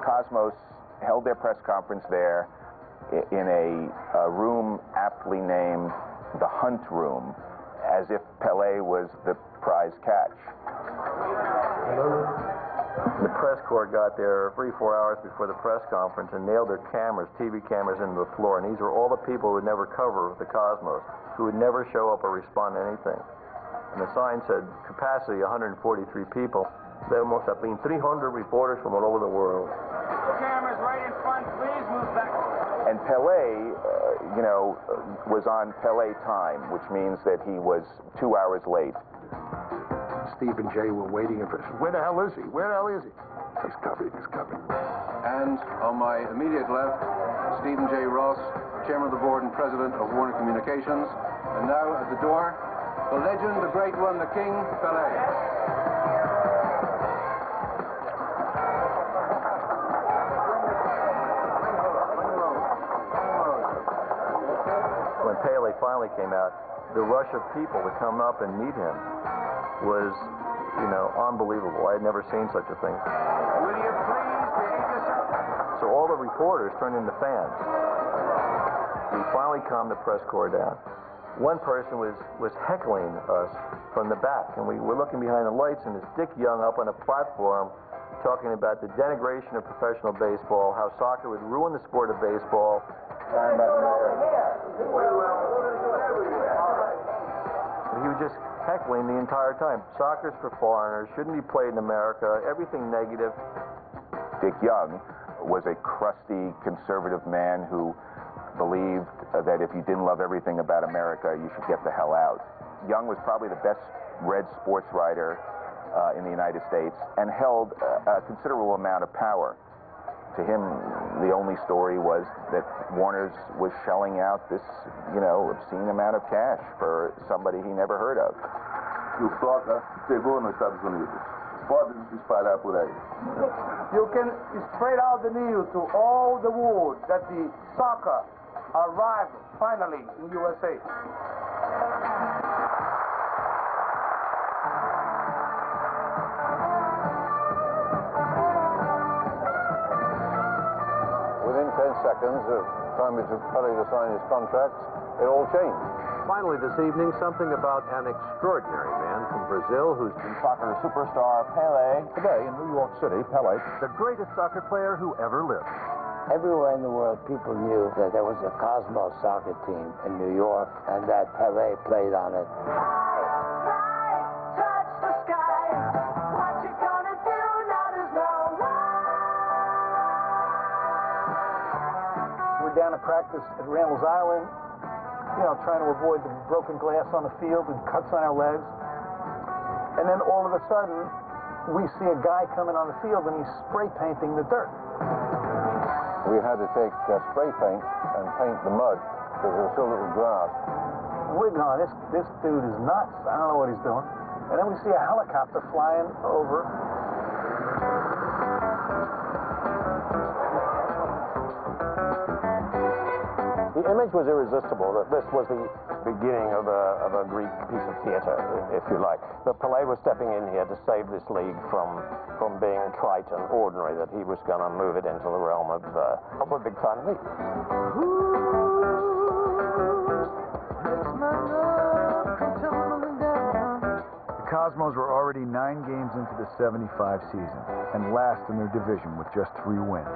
Cosmos held their press conference there in a room aptly named the Hunt Room, as if Pele was the prize catch. The press corps got there 3 or 4 hours before the press conference and nailed their cameras, TV cameras, into the floor. And these were all the people who would never cover the Cosmos, who would never show up or respond to anything. And the sign said, capacity 143 people. There must have been 300 reporters from all over the world. Cameras right in front, please move back. And Pele, was on Pele time, which means that he was 2 hours late. Steve and Jay were waiting for us. Where the hell is he? Where the hell is he? He's coming, he's coming. And on my immediate left, Stephen J. Ross, Chairman of the Board and President of Warner Communications. And now at the door, the legend, the great one, the King, Pele. When Pele finally came out, the rush of people to come up and meet him was, unbelievable. I had never seen such a thing. Will you please behave yourself? So all the reporters turned into fans. We finally calmed the press corps down. One person was heckling us from the back, and we were looking behind the lights, and it's Dick Young up on a platform talking about the denigration of professional baseball, how soccer would ruin the sport of baseball. He was just heckling the entire time. Soccer's for foreigners, shouldn't be played in America, everything negative. Dick Young was a crusty, conservative man who believed that if you didn't love everything about America, you should get the hell out. Young was probably the best read sports writer in the United States and held a considerable amount of power. To him, the only story was that Warner's was shelling out this, obscene amount of cash for somebody he never heard of. O soccer chegou nos Estados Unidos. Pode se espalhar por aí. You can spread out the news to all the world that the soccer arrived finally in USA. Within 10 seconds of time it took Pele to sign his contract, it all changed. Finally this evening, something about an extraordinary man from Brazil who's been Soccer superstar Pele. Today in New York City, Pele, the greatest soccer player who ever lived. Everywhere in the world, people knew that there was a Cosmos soccer team in New York and that Pele played on it. We're down to practice at Randall's Island, trying to avoid the broken glass on the field and cuts on our legs. And then all of a sudden, we see a guy coming on the field and he's spray painting the dirt. We had to take spray paint and paint the mud because there was so little grass. We're going, this dude is nuts. I don't know what he's doing. And then we see a helicopter flying over. the image was irresistible that this was the beginning of a Greek piece of theater, if you like. That Pele was stepping in here to save this league from being trite and ordinary, that he was going to move it into the realm of a big-time league. The Cosmos were already 9 games into the 75 season and last in their division with just 3 wins.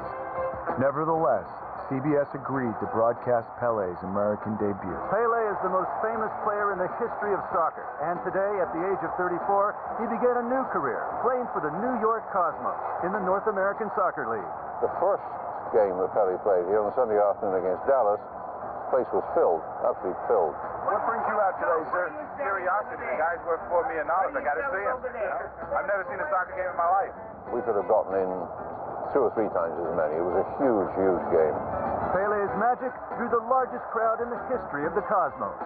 Nevertheless, CBS agreed to broadcast Pele's American debut. Pele is the most famous player in the history of soccer, and today, at the age of 34, he began a new career, playing for the New York Cosmos in the North American Soccer League. The first game that Pele played here on Sunday afternoon against Dallas, the place was filled, absolutely filled. What brings you out today, sir? Curiosity. The guy's worth $4 million. I got to see him. I've never seen a soccer game in my life. We could have gotten in 2 or 3 times as many. It was a huge, huge game. Pele's magic drew the largest crowd in the history of the Cosmos.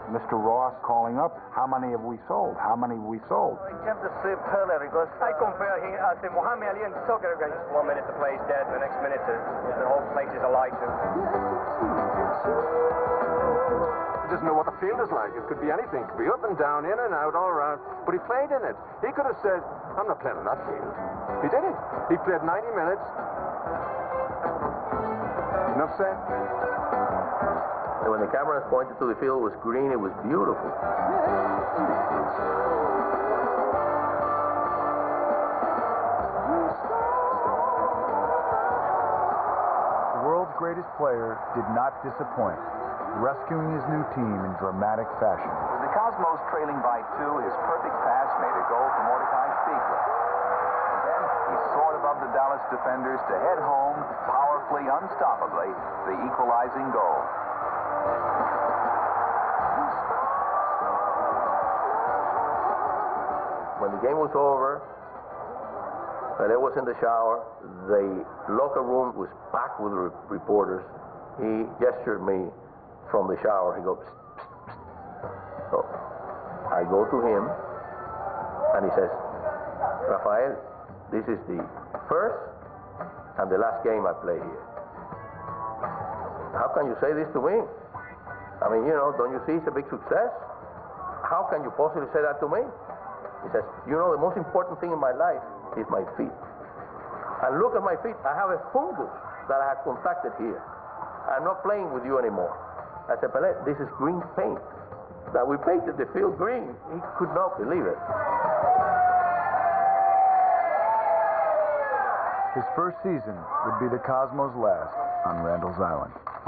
Mr. Ross calling up, how many have we sold? How many have we sold? I came to see Pele because I compare him to Muhammad Ali in soccer guys. 1 minute the place dead, the next minute the whole place is alive. He doesn't know what the field is like. It could be anything. It could be up and down, in and out, all around. But he played in it. He could have said, I'm not playing on that field. He didn't. He played 90 minutes. Enough said. And when the cameras pointed to the field, it was green, it was beautiful. The world's greatest player did not disappoint, rescuing his new team in dramatic fashion. With the Cosmos trailing by 2, his perfect pass made a goal for Mordecai Spiegel. And then he soared above the Dallas defenders to head home, powerfully, unstoppably, the equalizing goal. When the game was over, Pele was in the shower. The locker room was packed with reporters. He gestured me from the shower. He goes, psst, psst, psst. So I go to him, and he says, Rafael, this is the first and the last game I play here. How can you say this to me? I mean, you know, don't you see it's a big success? How can you possibly say that to me? He says, you know, the most important thing in my life is my feet. And look at my feet. I have a fungus that I have contracted here. I'm not playing with you anymore. I said, Pele, this is green paint. That we painted the field green. He could not believe it. His first season would be the Cosmos' last on Randall's Island.